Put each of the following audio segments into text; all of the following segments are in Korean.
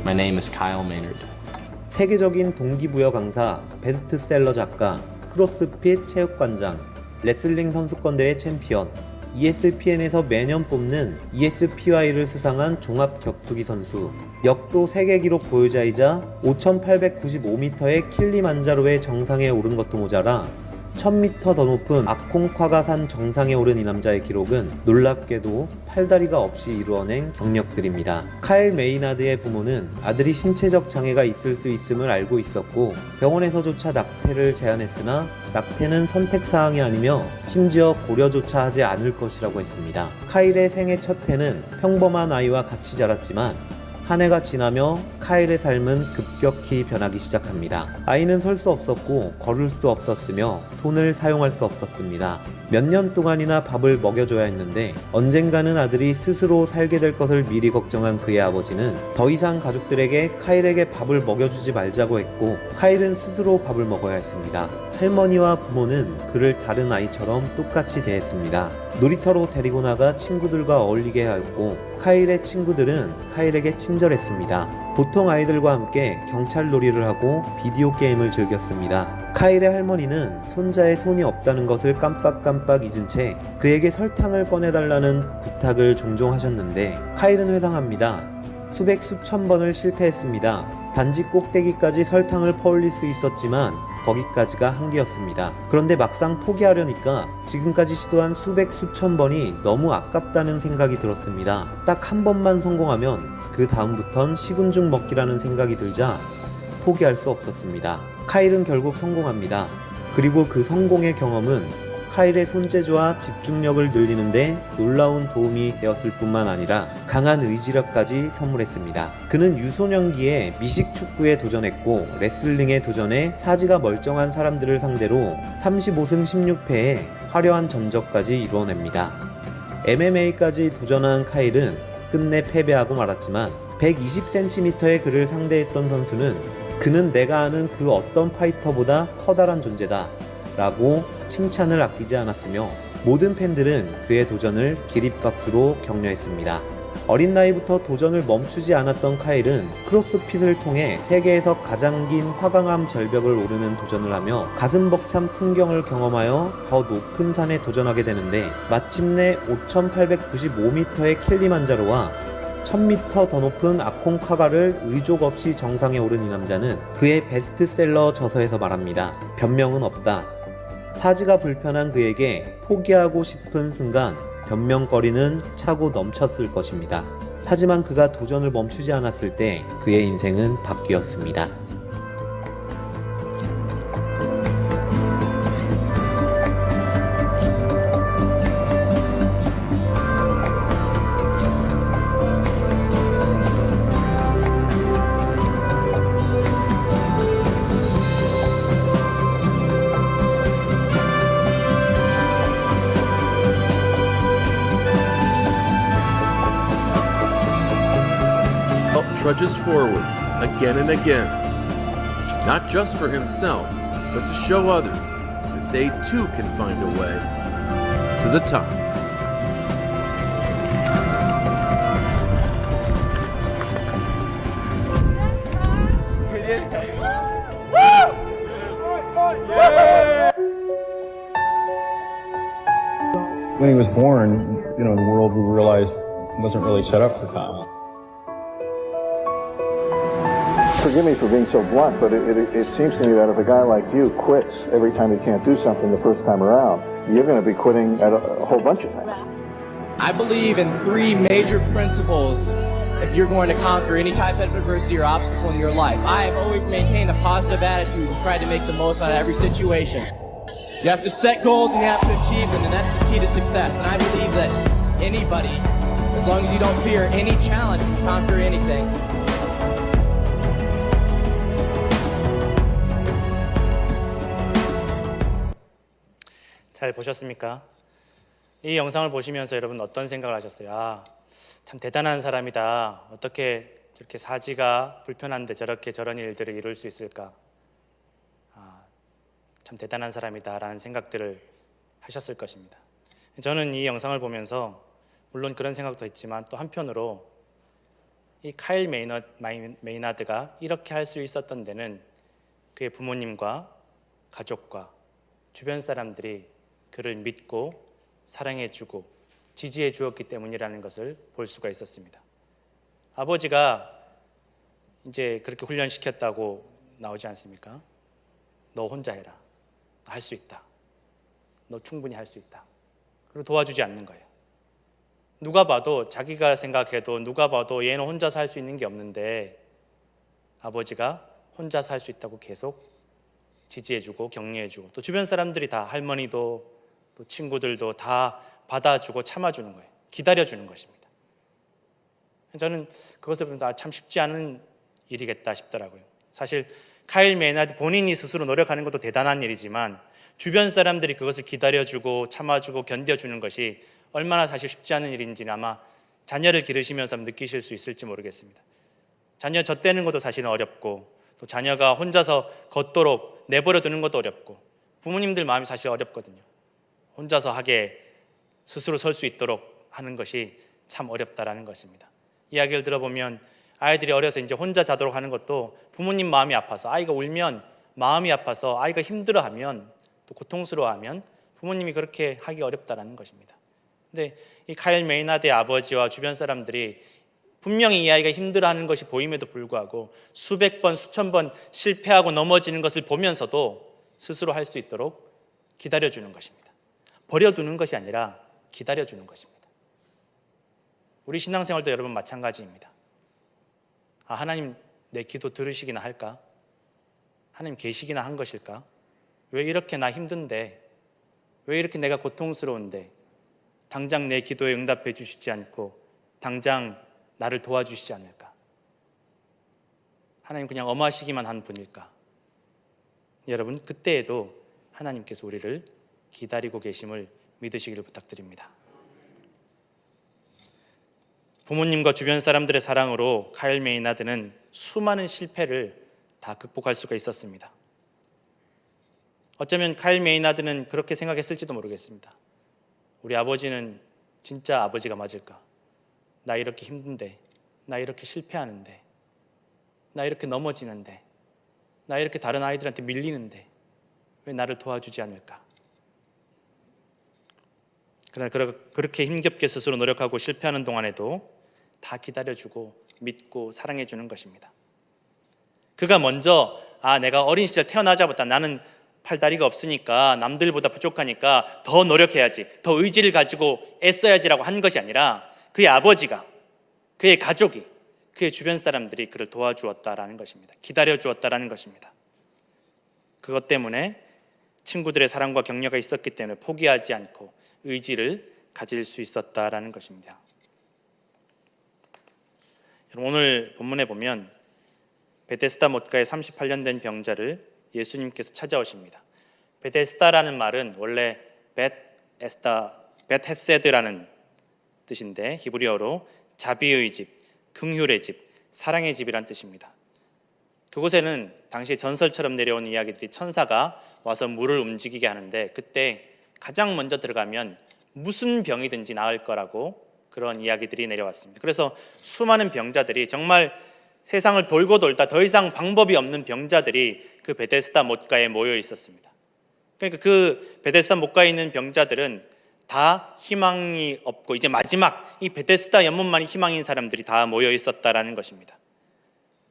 My name is Kyle Maynard. 세계적인 동기부여 강사, 베스트셀러 작가, 크로스핏 체육관장, 레슬링 선수권대회 챔피언, ESPN에서 매년 뽑는 ESPY를 수상한 종합격투기 선수, 역도 세계 기록 보유자이자 5,895m의 킬리만자로의 정상에 오른 것도 모자라 1,000m 더 높은 아콩콰가산 정상에 오른 이 남자의 기록은 놀랍게도 팔다리가 없이 이루어낸 경력들입니다. 카일 메이나드의 부모는 아들이 신체적 장애가 있을 수 있음을 알고 있었고 병원에서조차 낙태를 제안했으나 낙태는 선택사항이 아니며 심지어 고려조차 하지 않을 것이라고 했습니다. 카일의 생애 첫 해는 평범한 아이와 같이 자랐지만 한 해가 지나며 카일의 삶은 급격히 변하기 시작합니다. 아이는 설 수 없었고 걸을 수 없었으며 손을 사용할 수 없었습니다. 몇 년 동안이나 밥을 먹여줘야 했는데 언젠가는 아들이 스스로 살게 될 것을 미리 걱정한 그의 아버지는 더 이상 가족들에게 카일에게 밥을 먹여주지 말자고 했고 카일은 스스로 밥을 먹어야 했습니다. 할머니와 부모는 그를 다른 아이처럼 똑같이 대했습니다. 놀이터로 데리고 나가 친구들과 어울리게 하였고 카일의 친구들은 카일에게 친절했습니다. 보통 아이들과 함께 경찰 놀이를 하고 비디오 게임을 즐겼습니다. 카일의 할머니는 손자의 손이 없다는 것을 깜빡깜빡 잊은 채 그에게 설탕을 꺼내달라는 부탁을 종종 하셨는데 카일은 회상합니다. 수백 수천 번을 실패했습니다. 단지 꼭대기까지 설탕을 퍼올릴 수 있었지만 거기까지가 한계였습니다. 그런데 막상 포기하려니까 지금까지 시도한 수백 수천 번이 너무 아깝다는 생각이 들었습니다. 딱 한 번만 성공하면 그 다음부턴 식은 죽 먹기라는 생각이 들자 포기할 수 없었습니다. 카일은 결국 성공합니다. 그리고 그 성공의 경험은 카일의 손재주와 집중력을 늘리는데 놀라운 도움이 되었을 뿐만 아니라 강한 의지력까지 선물했습니다. 그는 유소년기에 미식 축구에 도전했고 레슬링에 도전해 사지가 멀쩡한 사람들을 상대로 35승 16패의 화려한 전적까지 이루어냅니다. MMA까지 도전한 카일은 끝내 패배하고 말았지만 120cm의 그를 상대했던 선수는 그는 내가 아는 그 어떤 파이터보다 커다란 존재다 라고 칭찬을 아끼지 않았으며 모든 팬들은 그의 도전을 기립박수로 격려했습니다. 어린 나이부터 도전을 멈추지 않았던 카일은 크로스핏을 통해 세계에서 가장 긴 화강암 절벽을 오르는 도전을 하며 가슴 벅찬 풍경을 경험하여 더 높은 산에 도전하게 되는데 마침내 5,895m의 킬리만자로와 1,000m 더 높은 아콩카가를 의족 없이 정상에 오른 이 남자는 그의 베스트셀러 저서에서 말합니다. 변명은 없다. 사지가 불편한 그에게 포기하고 싶은 순간 변명거리는 차고 넘쳤을 것입니다. 하지만 그가 도전을 멈추지 않았을 때 그의 인생은 바뀌었습니다. Trudges forward again and again, not just for himself, but to show others that they too can find a way to the top. When he was born, the world we realized wasn't really set up for Kyle. Forgive me for being so blunt, but it seems to me that if a guy like you quits every time he can't do something the first time around, you're going to be quitting at a whole bunch of things. I believe in three major principles if you're going to conquer any type of adversity or obstacle in your life. I have always maintained a positive attitude and tried to make the most out of every situation. You have to set goals and you have to achieve them, and that's the key to success. And I believe that anybody, as long as you don't fear any challenge, can conquer anything. 잘 보셨습니까? 이 영상을 보시면서 여러분 어떤 생각을 하셨어요? 참 대단한 사람이다. 어떻게 저렇게 사지가 불편한데 저렇게 저런 일들을 이룰 수 있을까? 참 대단한 사람이다 라는 생각들을 하셨을 것입니다. 저는 이 영상을 보면서 물론 그런 생각도 했지만 또 한편으로 이 카일 메이나드가 이렇게 할 수 있었던 데는 그의 부모님과 가족과 주변 사람들이 그를 믿고 사랑해주고 지지해 주었기 때문이라는 것을 볼 수가 있었습니다. 아버지가 이제 그렇게 훈련시켰다고 나오지 않습니까? 너 혼자 해라. 할 수 있다. 너 충분히 할 수 있다. 그리고 도와주지 않는 거예요. 누가 봐도 자기가 생각해도 누가 봐도 얘는 혼자서 할 수 있는 게 없는데 아버지가 혼자서 할 수 있다고 계속 지지해주고 격려해주고 또 주변 사람들이 다 할머니도 또 친구들도 다 받아주고 참아주는 거예요. 기다려주는 것입니다. 저는 그것을 보면서 참 쉽지 않은 일이겠다 싶더라고요. 사실 카일 메이나드 본인이 스스로 노력하는 것도 대단한 일이지만 주변 사람들이 그것을 기다려주고 참아주고 견뎌주는 것이 얼마나 사실 쉽지 않은 일인지는 아마 자녀를 기르시면서 느끼실 수 있을지 모르겠습니다. 자녀 젖대는 것도 사실은 어렵고 또 자녀가 혼자서 걷도록 내버려 두는 것도 어렵고 부모님들 마음이 사실 어렵거든요. 혼자서 하게 스스로 설 수 있도록 하는 것이 참 어렵다라는 것입니다. 이야기를 들어보면 아이들이 어려서 이제 혼자 자도록 하는 것도 부모님 마음이 아파서 아이가 울면 마음이 아파서 아이가 힘들어하면 또 고통스러워하면 부모님이 그렇게 하기 어렵다라는 것입니다. 근데 이 카일 메이나드의 아버지와 주변 사람들이 분명히 이 아이가 힘들어하는 것이 보임에도 불구하고 수백 번, 수천 번 실패하고 넘어지는 것을 보면서도 스스로 할 수 있도록 기다려주는 것입니다. 버려두는 것이 아니라 기다려주는 것입니다. 우리 신앙생활도 여러분 마찬가지입니다. 하나님 내 기도 들으시기나 할까? 하나님 계시기나 한 것일까? 왜 이렇게 나 힘든데? 왜 이렇게 내가 고통스러운데? 당장 내 기도에 응답해 주시지 않고 당장 나를 도와주시지 않을까? 하나님 그냥 엄하시기만 한 분일까? 여러분 그때에도 하나님께서 우리를 기다리고 계심을 믿으시기를 부탁드립니다. 부모님과 주변 사람들의 사랑으로 카일 메이나드는 수많은 실패를 다 극복할 수가 있었습니다. 어쩌면 카일 메이나드는 그렇게 생각했을지도 모르겠습니다. 우리 아버지는 진짜 아버지가 맞을까? 나 이렇게 힘든데, 나 이렇게 실패하는데, 나 이렇게 넘어지는데, 나 이렇게 다른 아이들한테 밀리는데 왜 나를 도와주지 않을까? 그러나 그렇게 힘겹게 스스로 노력하고 실패하는 동안에도 다 기다려주고 믿고 사랑해주는 것입니다. 그가 먼저 내가 어린 시절 태어나자마자 나는 팔다리가 없으니까 남들보다 부족하니까 더 노력해야지, 더 의지를 가지고 애써야지라고 한 것이 아니라 그의 아버지가, 그의 가족이, 그의 주변 사람들이 그를 도와주었다라는 것입니다. 기다려주었다라는 것입니다. 그것 때문에 친구들의 사랑과 격려가 있었기 때문에 포기하지 않고 의지를 가질 수 있었다라는 것입니다. 오늘 본문에 보면 베데스다 못가에 38년 된 병자를 예수님께서 찾아오십니다. 베데스다라는 말은 원래 벳헤세드라는 뜻인데 히브리어로 자비의 집, 긍휼의 집, 사랑의 집이란 뜻입니다. 그곳에는 당시 전설처럼 내려온 이야기들이 천사가 와서 물을 움직이게 하는데 그때 가장 먼저 들어가면 무슨 병이든지 나을 거라고 그런 이야기들이 내려왔습니다. 그래서 수많은 병자들이 정말 세상을 돌고 돌다 더 이상 방법이 없는 병자들이 그 베데스다 못가에 모여 있었습니다. 그러니까 그 베데스다 못가에 있는 병자들은 다 희망이 없고 이제 마지막 이 베데스다 연못만이 희망인 사람들이 다 모여 있었다라는 것입니다.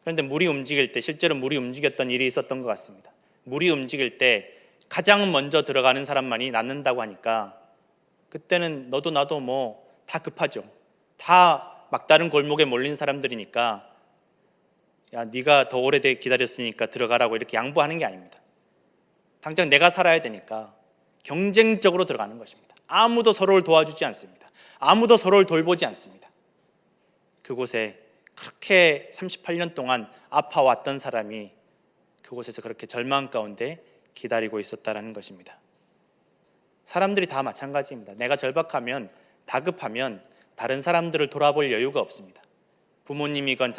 그런데 물이 움직일 때 실제로 물이 움직였던 일이 있었던 것 같습니다. 물이 움직일 때 가장 먼저 들어가는 사람만이 낫는다고 하니까 그때는 너도 나도 뭐 다 급하죠. 다 막다른 골목에 몰린 사람들이니까 야 네가 더 오래 기다렸으니까 들어가라고 이렇게 양보하는 게 아닙니다. 당장 내가 살아야 되니까 경쟁적으로 들어가는 것입니다. 아무도 서로를 도와주지 않습니다. 아무도 서로를 돌보지 않습니다. 그곳에 그렇게 38년 동안 아파왔던 사람이 그곳에서 그렇게 절망 가운데 기다리고 있었다는 것입니다. 사람들이 다 마찬가지입니다. 내가 절박하면 다급하면 다른 사람들을 돌아볼 여유가 없습니다. 부모님이건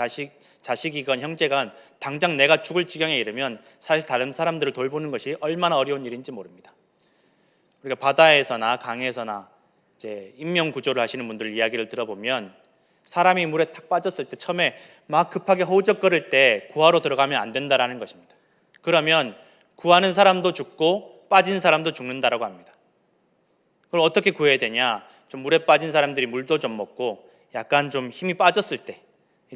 자식이건 형제건 당장 내가 죽을 지경에 이르면 사실 다른 사람들을 돌보는 것이 얼마나 어려운 일인지 모릅니다. 우리가 바다에서나 강에서나 이제 인명 구조를 하시는 분들 이야기를 들어보면 사람이 물에 탁 빠졌을 때 처음에 막 급하게 허우적거릴 때 구하러 들어가면 안 된다라는 것입니다. 그러면 구하는 사람도 죽고 빠진 사람도 죽는다라고 합니다. 그걸 어떻게 구해야 되냐? 좀 물에 빠진 사람들이 물도 좀 먹고 약간 좀 힘이 빠졌을 때,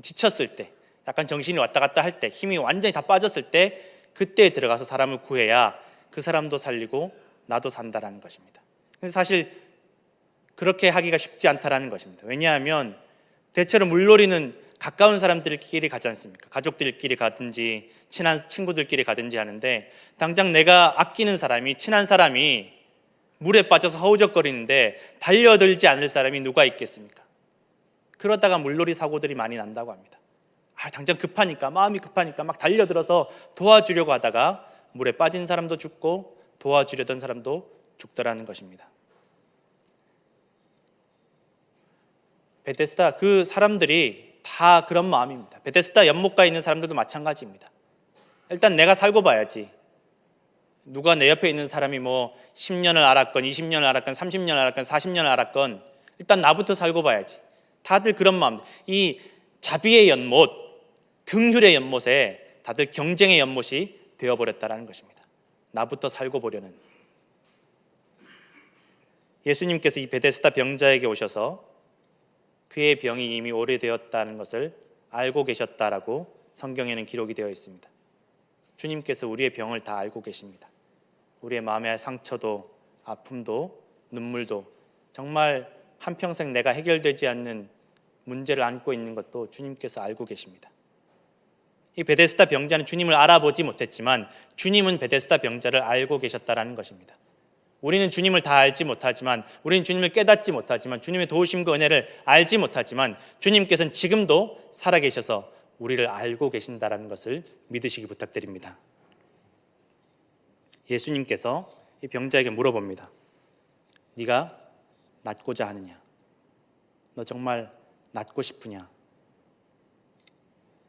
지쳤을 때, 약간 정신이 왔다 갔다 할 때, 힘이 완전히 다 빠졌을 때 그때 들어가서 사람을 구해야 그 사람도 살리고 나도 산다라는 것입니다. 근데 사실 그렇게 하기가 쉽지 않다라는 것입니다. 왜냐하면 대체로 물놀이는 가까운 사람들끼리 가지 않습니까? 가족들끼리 가든지 친한 친구들끼리 가든지 하는데 당장 내가 아끼는 사람이, 친한 사람이 물에 빠져서 허우적거리는데 달려들지 않을 사람이 누가 있겠습니까? 그러다가 물놀이 사고들이 많이 난다고 합니다. 당장 급하니까, 마음이 급하니까 막 달려들어서 도와주려고 하다가 물에 빠진 사람도 죽고 도와주려던 사람도 죽더라는 것입니다. 베데스다, 그 사람들이 다 그런 마음입니다. 베데스다 연못가에 있는 사람들도 마찬가지입니다. 일단 내가 살고 봐야지. 누가 내 옆에 있는 사람이 뭐 10년을 알았건 20년을 알았건 30년을 알았건 40년을 알았건 일단 나부터 살고 봐야지. 다들 그런 마음. 이 자비의 연못, 긍휼의 연못에 다들 경쟁의 연못이 되어버렸다는 것입니다. 나부터 살고 보려는. 예수님께서 이 베데스다 병자에게 오셔서 그의 병이 이미 오래되었다는 것을 알고 계셨다라고 성경에는 기록이 되어 있습니다. 주님께서 우리의 병을 다 알고 계십니다. 우리의 마음의 상처도 아픔도 눈물도 정말 한평생 내가 해결되지 않는 문제를 안고 있는 것도 주님께서 알고 계십니다. 이 베데스다 병자는 주님을 알아보지 못했지만 주님은 베데스다 병자를 알고 계셨다라는 것입니다. 우리는 주님을 다 알지 못하지만, 우리는 주님을 깨닫지 못하지만, 주님의 도우심과 은혜를 알지 못하지만 주님께서는 지금도 살아계셔서 우리를 알고 계신다는 것을 믿으시기 부탁드립니다. 예수님께서 이 병자에게 물어봅니다. 네가 낫고자 하느냐? 너 정말 낫고 싶으냐?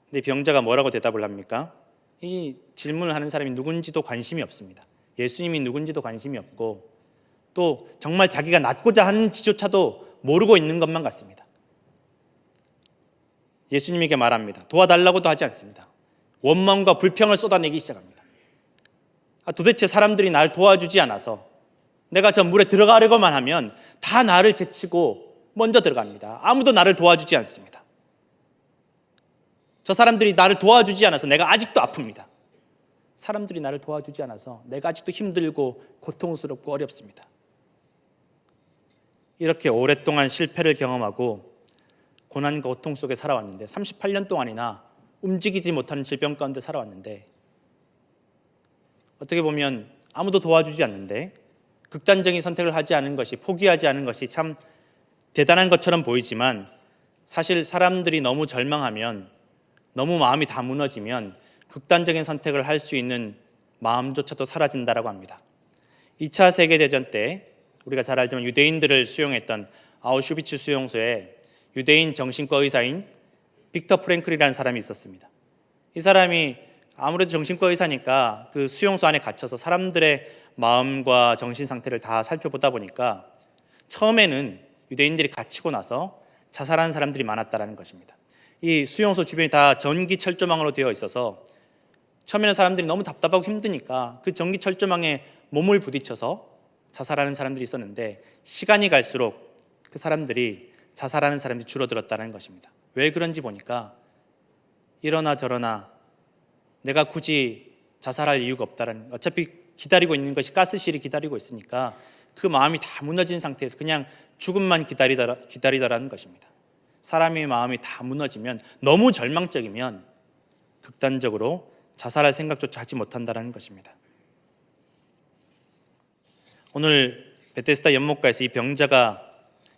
근데 병자가 뭐라고 대답을 합니까? 이 질문을 하는 사람이 누군지도 관심이 없습니다. 예수님이 누군지도 관심이 없고 또 정말 자기가 낫고자 하는지조차도 모르고 있는 것만 같습니다. 예수님에게 말합니다. 도와달라고도 하지 않습니다. 원망과 불평을 쏟아내기 시작합니다. 도대체 사람들이 날 도와주지 않아서 내가 저 물에 들어가려고만 하면 다 나를 제치고 먼저 들어갑니다. 아무도 나를 도와주지 않습니다. 저 사람들이 나를 도와주지 않아서 내가 아직도 아픕니다. 사람들이 나를 도와주지 않아서 내가 아직도 힘들고 고통스럽고 어렵습니다. 이렇게 오랫동안 실패를 경험하고 고난과 고통 속에 살아왔는데 38년 동안이나 움직이지 못하는 질병 가운데 살아왔는데 어떻게 보면 아무도 도와주지 않는데 극단적인 선택을 하지 않은 것이, 포기하지 않은 것이 참 대단한 것처럼 보이지만 사실 사람들이 너무 절망하면, 너무 마음이 다 무너지면 극단적인 선택을 할 수 있는 마음조차도 사라진다라고 합니다. 2차 세계대전 때 우리가 잘 알지만 유대인들을 수용했던 아우슈비츠 수용소에 유대인 정신과 의사인 빅터 프랭클이라는 사람이 있었습니다. 이 사람이 아무래도 정신과 의사니까 그 수용소 안에 갇혀서 사람들의 마음과 정신 상태를 다 살펴보다 보니까 처음에는 유대인들이 갇히고 나서 자살하는 사람들이 많았다는 것입니다. 이 수용소 주변이 다 전기 철조망으로 되어 있어서 처음에는 사람들이 너무 답답하고 힘드니까 그 전기 철조망에 몸을 부딪혀서 자살하는 사람들이 있었는데 시간이 갈수록 그 사람들이 자살하는 사람들이 줄어들었다는 것입니다. 왜 그런지 보니까 이러나 저러나 내가 굳이 자살할 이유가 없다는, 어차피 기다리고 있는 것이 가스실이 기다리고 있으니까 그 마음이 다 무너진 상태에서 그냥 죽음만 기다리더라는 것입니다. 사람의 마음이 다 무너지면, 너무 절망적이면 극단적으로 자살할 생각조차 하지 못한다는 것입니다. 오늘 베데스다 연못가에서 이 병자가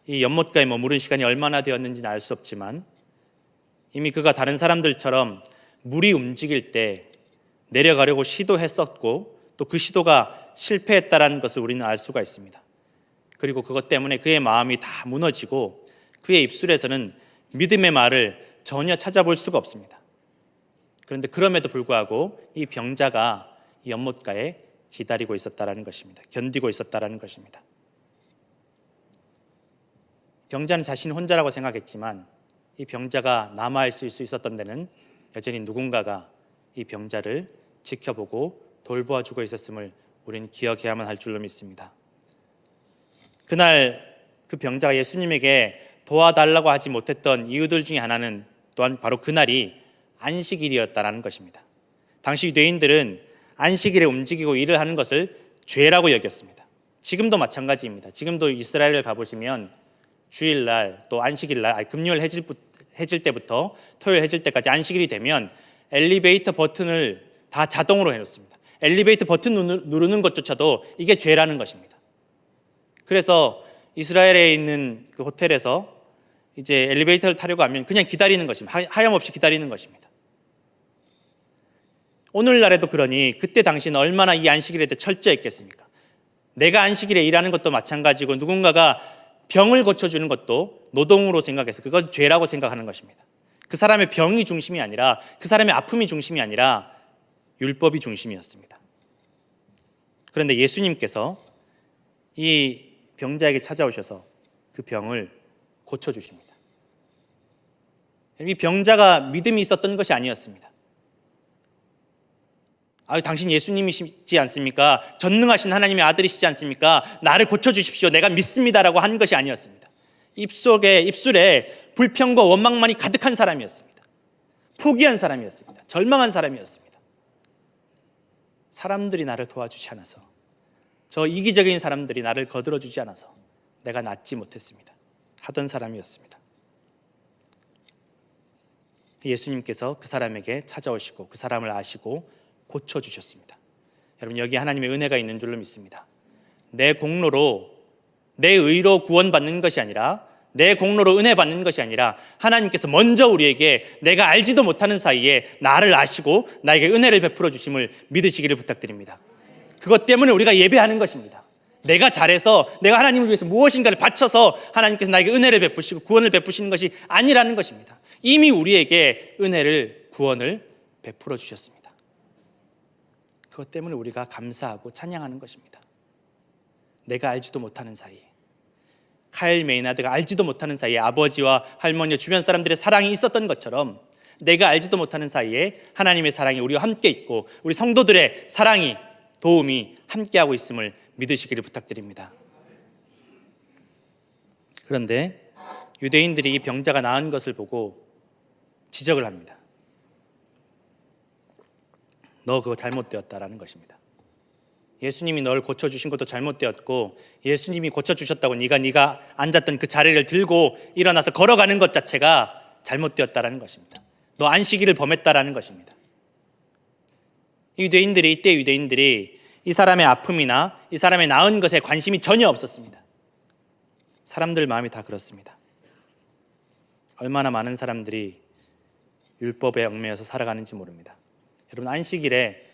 이 연못가에 머무른 시간이 얼마나 되었는지는 알 수 없지만 이미 그가 다른 사람들처럼 물이 움직일 때 내려가려고 시도했었고 또 그 시도가 실패했다는 것을 우리는 알 수가 있습니다. 그리고 그것 때문에 그의 마음이 다 무너지고 그의 입술에서는 믿음의 말을 전혀 찾아볼 수가 없습니다. 그런데 그럼에도 불구하고 이 병자가 이 연못가에 기다리고 있었다는 것입니다. 견디고 있었다는 것입니다. 병자는 자신이 혼자라고 생각했지만 이 병자가 남아있을 수 있었던 데는 여전히 누군가가 이 병자를 지켜보고 돌보아주고 있었음을 우리는 기억해야만 할 줄로 믿습니다. 그날 그 병자가 예수님에게 도와달라고 하지 못했던 이유들 중에 하나는 또한 바로 그날이 안식일이었다는 것입니다. 당시 유대인들은 안식일에 움직이고 일을 하는 것을 죄라고 여겼습니다. 지금도 마찬가지입니다. 지금도 이스라엘을 가보시면 주일날 또 안식일날, 금요일 해질 때부터 토요일 해질 때까지 안식일이 되면 엘리베이터 버튼을 다 자동으로 해놓습니다. 엘리베이터 버튼 누르는 것조차도 이게 죄라는 것입니다. 그래서 이스라엘에 있는 그 호텔에서 이제 엘리베이터를 타려고 하면 그냥 기다리는 것입니다. 하염없이 기다리는 것입니다. 오늘날에도 그러니 그때 당시는 얼마나 이 안식일에 대해 철저했겠습니까? 내가 안식일에 일하는 것도 마찬가지고 누군가가 병을 고쳐주는 것도 노동으로 생각해서 그건 죄라고 생각하는 것입니다. 그 사람의 병이 중심이 아니라, 그 사람의 아픔이 중심이 아니라 율법이 중심이었습니다. 그런데 예수님께서 이 병자에게 찾아오셔서 그 병을 고쳐주십니다. 이 병자가 믿음이 있었던 것이 아니었습니다. 당신 예수님이시지 않습니까? 전능하신 하나님의 아들이시지 않습니까? 나를 고쳐주십시오. 내가 믿습니다라고 한 것이 아니었습니다. 입술에 불평과 원망만이 가득한 사람이었습니다. 포기한 사람이었습니다. 절망한 사람이었습니다. 사람들이 나를 도와주지 않아서, 저 이기적인 사람들이 나를 거들어주지 않아서 내가 낫지 못했습니다. 하던 사람이었습니다. 예수님께서 그 사람에게 찾아오시고 그 사람을 아시고 고쳐주셨습니다. 여러분, 여기 하나님의 은혜가 있는 줄로 믿습니다. 내 공로로, 내 의로 구원받는 것이 아니라, 내 공로로 은혜 받는 것이 아니라 하나님께서 먼저 우리에게 내가 알지도 못하는 사이에 나를 아시고 나에게 은혜를 베풀어 주심을 믿으시기를 부탁드립니다. 그것 때문에 우리가 예배하는 것입니다. 내가 잘해서 내가 하나님을 위해서 무엇인가를 바쳐서 하나님께서 나에게 은혜를 베푸시고 구원을 베푸시는 것이 아니라는 것입니다. 이미 우리에게 은혜를, 구원을 베풀어 주셨습니다. 그것 때문에 우리가 감사하고 찬양하는 것입니다. 내가 알지도 못하는 사이에, 카일 메이나드가 알지도 못하는 사이에 아버지와 할머니와 주변 사람들의 사랑이 있었던 것처럼 내가 알지도 못하는 사이에 하나님의 사랑이 우리와 함께 있고 우리 성도들의 사랑이, 도움이 함께하고 있음을 믿으시기를 부탁드립니다. 그런데 유대인들이 이 병자가 나은 것을 보고 지적을 합니다. 너 그거 잘못되었다라는 것입니다. 예수님이 널 고쳐주신 것도 잘못되었고, 예수님이 고쳐주셨다고 네가 앉았던 그 자리를 들고 일어나서 걸어가는 것 자체가 잘못되었다라는 것입니다. 너 안식일을 범했다라는 것입니다. 이때 유대인들이 이 사람의 아픔이나 이 사람의 나은 것에 관심이 전혀 없었습니다. 사람들 마음이 다 그렇습니다. 얼마나 많은 사람들이 율법에 얽매여서 살아가는지 모릅니다. 여러분, 안식일의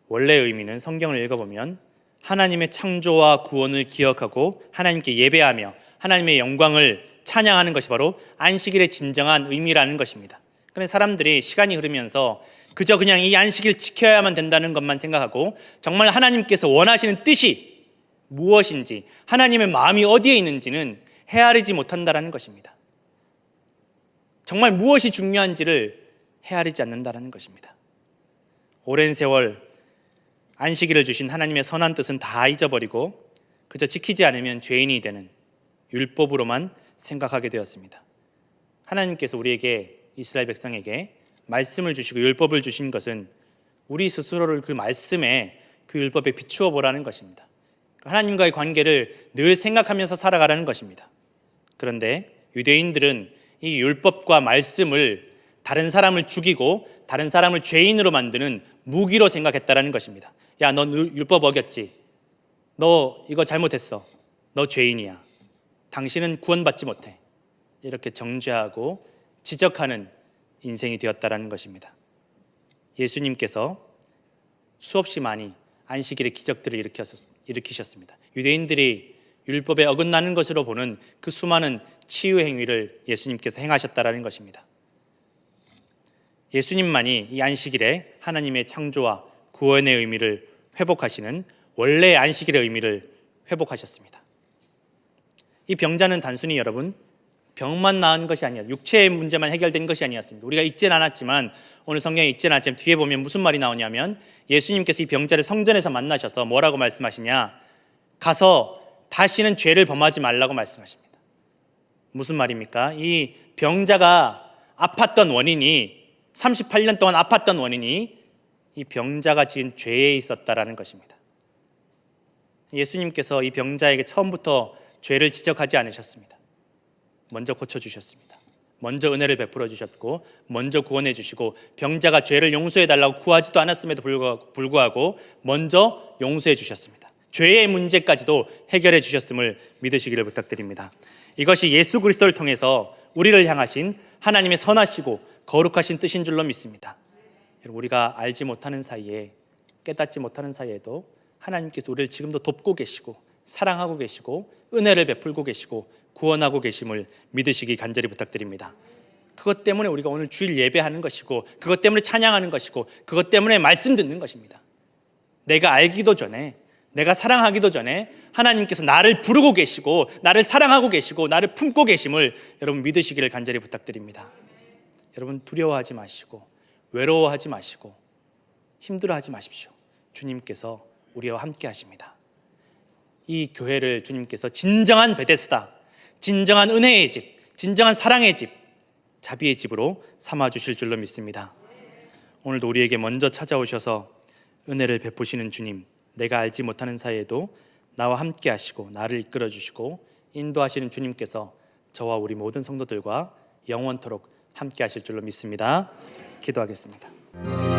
원래의 의미는 성경을 읽어보면 하나님의 창조와 구원을 기억하고 하나님께 예배하며 하나님의 영광을 찬양하는 것이 바로 안식일의 진정한 의미라는 것입니다. 그런데 사람들이 시간이 흐르면서 그저 그냥 이 안식일 지켜야만 된다는 것만 생각하고 정말 하나님께서 원하시는 뜻이 무엇인지, 하나님의 마음이 어디에 있는지는 헤아리지 못한다는 것입니다. 정말 무엇이 중요한지를 헤아리지 않는다는 것입니다. 오랜 세월 안식일을 주신 하나님의 선한 뜻은 다 잊어버리고 그저 지키지 않으면 죄인이 되는 율법으로만 생각하게 되었습니다. 하나님께서 우리에게, 이스라엘 백성에게 말씀을 주시고 율법을 주신 것은 우리 스스로를 그 말씀에, 그 율법에 비추어 보라는 것입니다. 하나님과의 관계를 늘 생각하면서 살아가라는 것입니다. 그런데 유대인들은 이 율법과 말씀을 다른 사람을 죽이고 다른 사람을 죄인으로 만드는 무기로 생각했다는 것입니다. 야, 너 율법 어겼지? 너 이거 잘못했어. 너 죄인이야. 당신은 구원받지 못해. 이렇게 정죄하고 지적하는 인생이 되었다는 것입니다. 예수님께서 수없이 많이 안식일의 기적들을 일으키셨습니다. 유대인들이 율법에 어긋나는 것으로 보는 그 수많은 치유 행위를 예수님께서 행하셨다는 것입니다. 예수님만이 이 안식일에 하나님의 창조와 구원의 의미를 회복하시는 원래의 안식일의 의미를 회복하셨습니다. 이 병자는 단순히 여러분 병만 나은 것이 아니야. 육체의 문제만 해결된 것이 아니었습니다. 우리가 읽진 않았지만 오늘 성경에 읽진 않았지만 뒤에 보면 무슨 말이 나오냐면 예수님께서 이 병자를 성전에서 만나셔서 뭐라고 말씀하시냐? 가서 다시는 죄를 범하지 말라고 말씀하십니다. 무슨 말입니까? 이 병자가 아팠던 원인이 38년 동안 아팠던 원인이 이 병자가 지은 죄에 있었다라는 것입니다. 예수님께서 이 병자에게 처음부터 죄를 지적하지 않으셨습니다. 먼저 고쳐주셨습니다. 먼저 은혜를 베풀어 주셨고 먼저 구원해 주시고 병자가 죄를 용서해 달라고 구하지도 않았음에도 불구하고 먼저 용서해 주셨습니다. 죄의 문제까지도 해결해 주셨음을 믿으시기를 부탁드립니다. 이것이 예수 그리스도를 통해서 우리를 향하신 하나님의 선하시고 거룩하신 뜻인 줄로 믿습니다. 여러분, 우리가 알지 못하는 사이에, 깨닫지 못하는 사이에도 하나님께서 우리를 지금도 돕고 계시고 사랑하고 계시고 은혜를 베풀고 계시고 구원하고 계심을 믿으시기 간절히 부탁드립니다. 그것 때문에 우리가 오늘 주일 예배하는 것이고 그것 때문에 찬양하는 것이고 그것 때문에 말씀 듣는 것입니다. 내가 알기도 전에, 내가 사랑하기도 전에 하나님께서 나를 부르고 계시고 나를 사랑하고 계시고 나를 품고 계심을 여러분 믿으시기를 간절히 부탁드립니다. 여러분, 두려워하지 마시고 외로워하지 마시고 힘들어하지 마십시오. 주님께서 우리와 함께 하십니다. 이 교회를 주님께서 진정한 베데스다, 진정한 은혜의 집, 진정한 사랑의 집, 자비의 집으로 삼아주실 줄로 믿습니다. 오늘도 우리에게 먼저 찾아오셔서 은혜를 베푸시는 주님, 내가 알지 못하는 사이에도 나와 함께 하시고 나를 이끌어 주시고 인도하시는 주님께서 저와 우리 모든 성도들과 영원토록 함께 하실 줄로 믿습니다. 기도하겠습니다.